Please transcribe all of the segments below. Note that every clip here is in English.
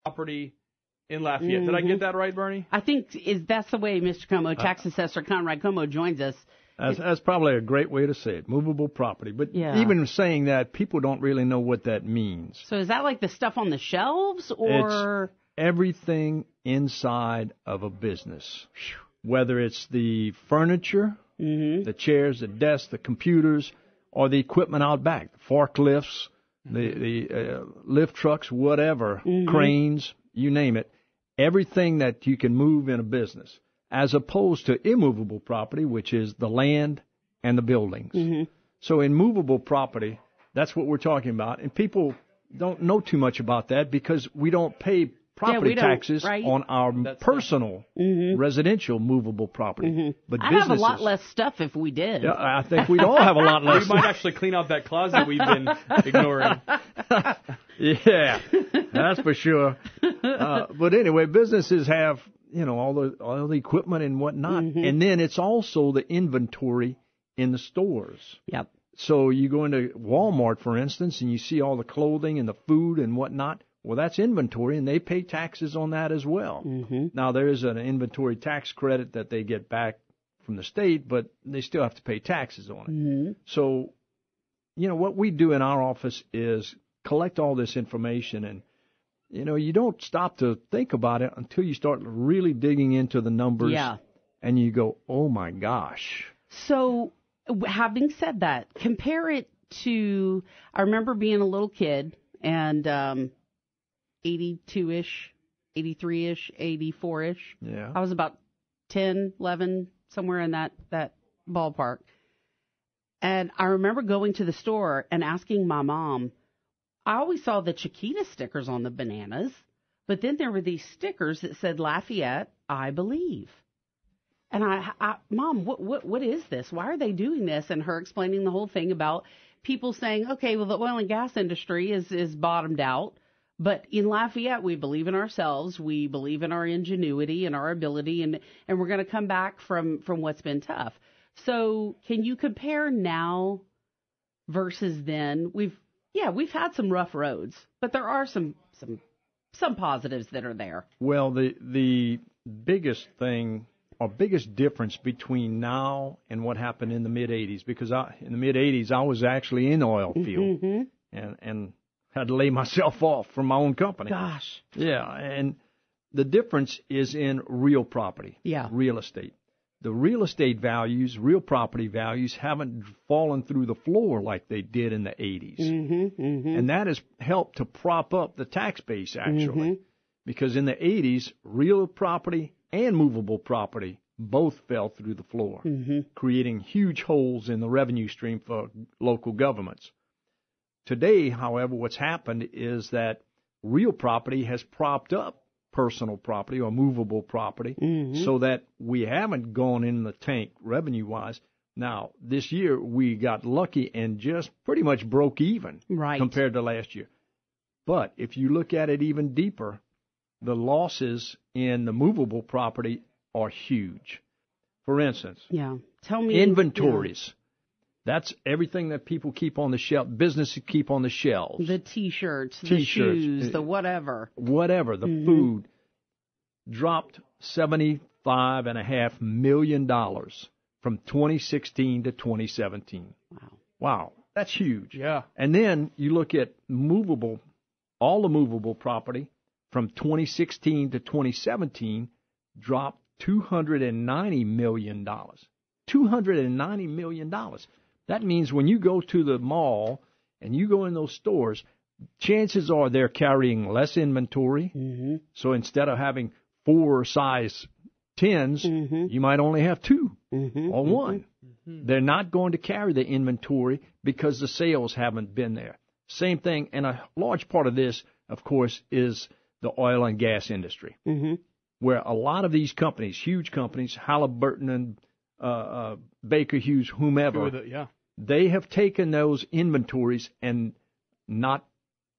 property in Lafayette. Did I get that right, Bernie? I think that's the way Mr. Comeaux, Tax Assessor Conrad Comeaux, joins us. That's probably a great way to say it, movable property. But even saying that, people don't really know what that means. So is that like the stuff on the shelves, or? It's everything inside of a business, whether it's the furniture, the chairs, the desks, the computers, or the equipment out back, the forklifts, the lift trucks, whatever, cranes, you name it, everything that you can move in a business, as opposed to immovable property, which is the land and the buildings. So in movable property, that's what we're talking about. And people don't know too much about that because we don't pay property taxes on our personal residential movable property. But I'd have a lot less stuff if we did. Yeah, I think we'd all have a lot less. We might actually clean out that closet we've been ignoring. Yeah, that's for sure. But anyway, businesses have, all the equipment and whatnot. And then it's also the inventory in the stores. Yep. So you go into Walmart, for instance, and you see all the clothing and the food and whatnot. Well, that's inventory, and they pay taxes on that as well. Now, there is an inventory tax credit that they get back from the state, but they still have to pay taxes on it. So, what we do in our office is collect all this information, and, you don't stop to think about it until you start really digging into the numbers, and you go, oh, my gosh. So, having said that, compare it to, I remember being a little kid, and 82-ish, 83-ish, 84-ish. Yeah. I was about 10, 11, somewhere in that ballpark. And I remember going to the store and asking my mom, I always saw the Chiquita stickers on the bananas, but then there were these stickers that said Lafayette, I believe. And Mom, what is this? Why are they doing this? And her explaining the whole thing about people saying, okay, well, the oil and gas industry is bottomed out. But in Lafayette, we believe in ourselves, we believe in our ingenuity and our ability, and we're going to come back from what's been tough. So can you compare now versus then? We've had some rough roads, but there are some positives that are there. Well, the biggest thing or biggest difference between now and what happened in the mid-'80s, because in the mid-'80s I was actually in the oil field and had to lay myself off from my own company. Gosh. Yeah, and the difference is in real property, real estate. The real estate values, real property values haven't fallen through the floor like they did in the 80s. And that has helped to prop up the tax base, actually, because in the 80s, real property and movable property both fell through the floor, creating huge holes in the revenue stream for local governments. Today, however, what's happened is that real property has propped up personal property or movable property so that we haven't gone in the tank revenue-wise. Now, this year we got lucky and just pretty much broke even compared to last year. But if you look at it even deeper, the losses in the movable property are huge. For instance, tell me inventories. That's everything that people keep on the shelf, businesses keep on the shelves. The T-shirts, the shoes, the whatever. Whatever, the food dropped $75.5 million from 2016 to 2017. Wow, that's huge. Yeah. And then you look at all the movable property from 2016 to 2017 dropped $290 million. $290 million. That means when you go to the mall and you go in those stores, chances are they're carrying less inventory. So instead of having 4 size 10s, you might only have 2 or 1. They're not going to carry the inventory because the sales haven't been there. Same thing, and a large part of this, of course, is the oil and gas industry, where a lot of these companies, huge companies, Halliburton and Baker Hughes, whomever, they have taken those inventories and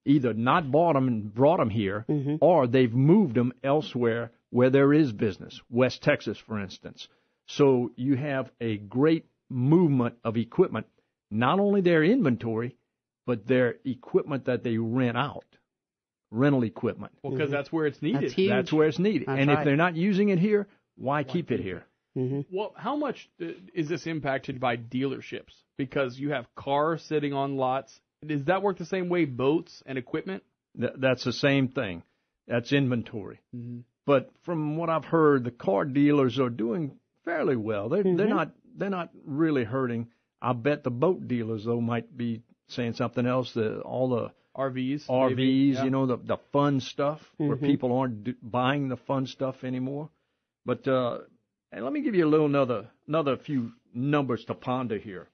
either not bought them and brought them here, or they've moved them elsewhere where there is business, West Texas, for instance. So you have a great movement of equipment, not only their inventory, but their equipment that they rent out. rental equipment. Well, because that's where it's needed. That's huge. That's where it's needed. That's and right. if they're not using it here, why keep it here? Well, how much is this impacted by dealerships? Because you have cars sitting on lots. Does that work the same way, boats and equipment? That's the same thing. That's inventory. Mm-hmm. But from what I've heard, the car dealers are doing fairly well. They're not really hurting. I bet the boat dealers though might be saying something else. All the RVs, maybe, yeah. you know, the fun stuff where people aren't buying the fun stuff anymore. But and let me give you another few numbers to ponder here.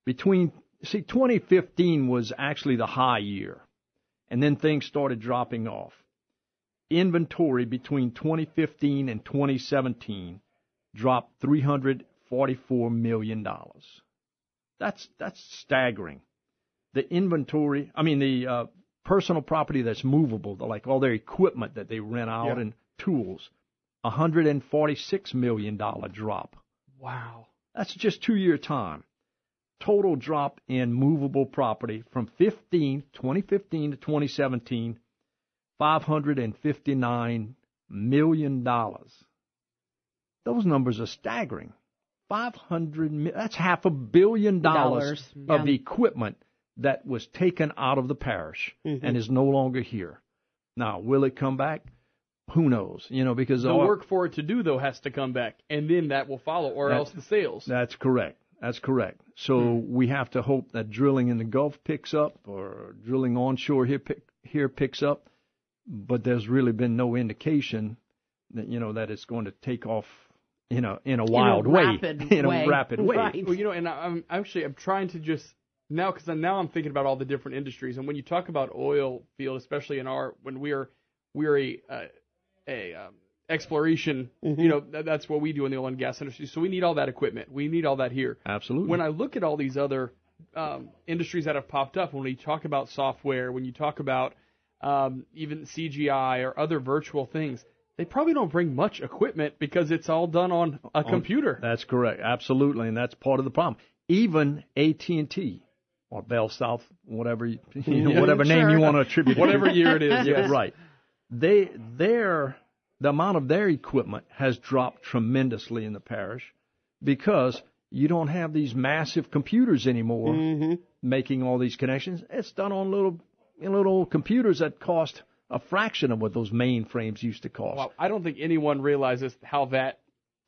2015 was actually the high year, and then things started dropping off. Inventory between 2015 and 2017 dropped $344 million. That's staggering. The inventory, the personal property that's movable, like all their equipment that they rent out and tools, $146 million drop. Wow. That's just 2-year time. Total drop in movable property from 2015 to 2017, $559 million. Those numbers are staggering. That's $500 million of equipment that was taken out of the parish and is no longer here. Now, will it come back? Who knows? Because the work for it to do, though, has to come back, and then that will follow, or else the sales. That's correct. So we have to hope that drilling in the Gulf picks up, or drilling onshore here picks up. But there's really been no indication that that it's going to take off in a wild way, in a rapid way. Right. Well, and I'm trying to just now, because now I'm thinking about all the different industries, and when you talk about oil field, especially when we're a exploration, that's what we do in the oil and gas industry. So we need all that equipment. We need all that here. Absolutely. When I look at all these other industries that have popped up, when we talk about software, when you talk about even CGI or other virtual things, they probably don't bring much equipment because it's all done on a computer. That's correct. Absolutely. And that's part of the problem. Even AT&T or Bell South, whatever whatever name you want to attribute. Whatever year it is. Yes. Right. The amount of their equipment has dropped tremendously in the parish because you don't have these massive computers anymore making all these connections. It's done on little computers that cost a fraction of what those mainframes used to cost. Well, I don't think anyone realizes how that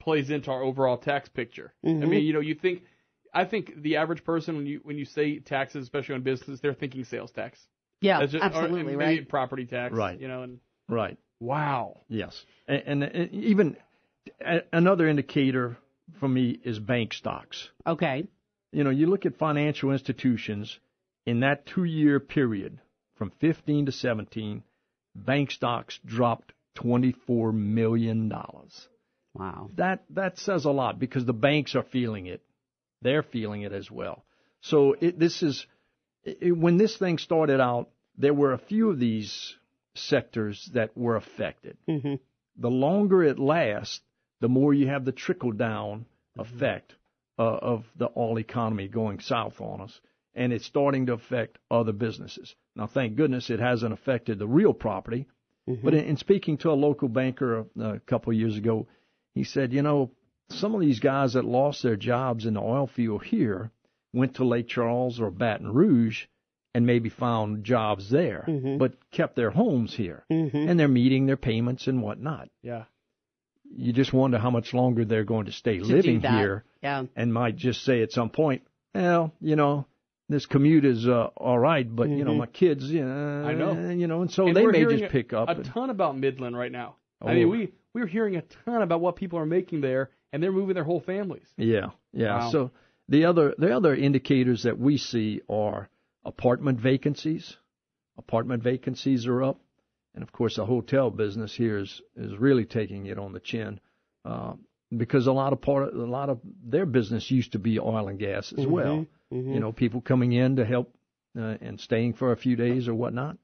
plays into our overall tax picture. I mean, I think the average person, when you say taxes, especially on business, they're thinking sales tax. Yeah, absolutely, or right. maybe property tax. Right. Right. Wow. Yes. And even another indicator for me is bank stocks. Okay. You look at financial institutions in that 2-year period from 15 to 17, bank stocks dropped $24 million. Wow. That says a lot because the banks are feeling it. They're feeling it as well. So when this thing started out, there were a few of these sectors that were affected. The longer it lasts, the more you have the trickle-down effect of the oil economy going south on us, and it's starting to affect other businesses. Now, thank goodness it hasn't affected the real property, but in speaking to a local banker a couple of years ago, he said, some of these guys that lost their jobs in the oil field here went to Lake Charles or Baton Rouge and maybe found jobs there, but kept their homes here, and they're meeting their payments and whatnot. Yeah. You just wonder how much longer they're going to stay living here, and might just say at some point, well, this commute is all right, but my kids, I know, and so they may just pick up. A ton about Midland right now. I mean, we're hearing a ton about what people are making there, and they're moving their whole families. Yeah. Wow. So the other indicators that we see are apartment vacancies. Apartment vacancies are up, and of course the hotel business here is really taking it on the chin, because a lot of their business used to be oil and gas as well. People coming in to help and staying for a few days or whatnot,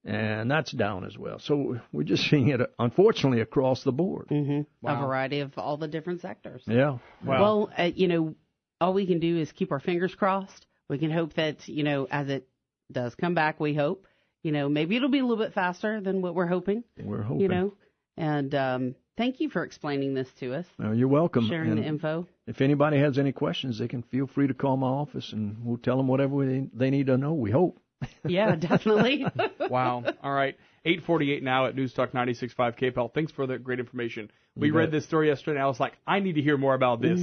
and that's down as well. So we're just seeing it, unfortunately, across the board. Wow. A variety of all the different sectors. Yeah. Wow. Well, all we can do is keep our fingers crossed. We can hope that, as it does come back, we hope, maybe it'll be a little bit faster than what we're hoping. We're hoping. And thank you for explaining this to us. Well, you're welcome. Sharing the info. If anybody has any questions, they can feel free to call my office, and we'll tell them whatever they need to know, we hope. Yeah, definitely. Wow. All right. 8:48 now at News Talk 96.5 KPEL. Thanks for the great information. We read this story yesterday, and I was like, I need to hear more about this.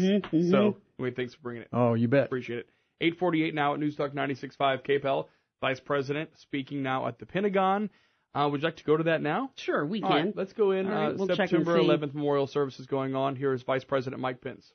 So, thanks for bringing it. Oh, you bet. Appreciate it. 8:48 now at News Talk 96.5 KPEL. Vice President speaking now at the Pentagon. Would you like to go to that now? Sure, we can. All right, let's go in. All right, we'll September 11th Memorial Service is going on. Here is Vice President Mike Pence.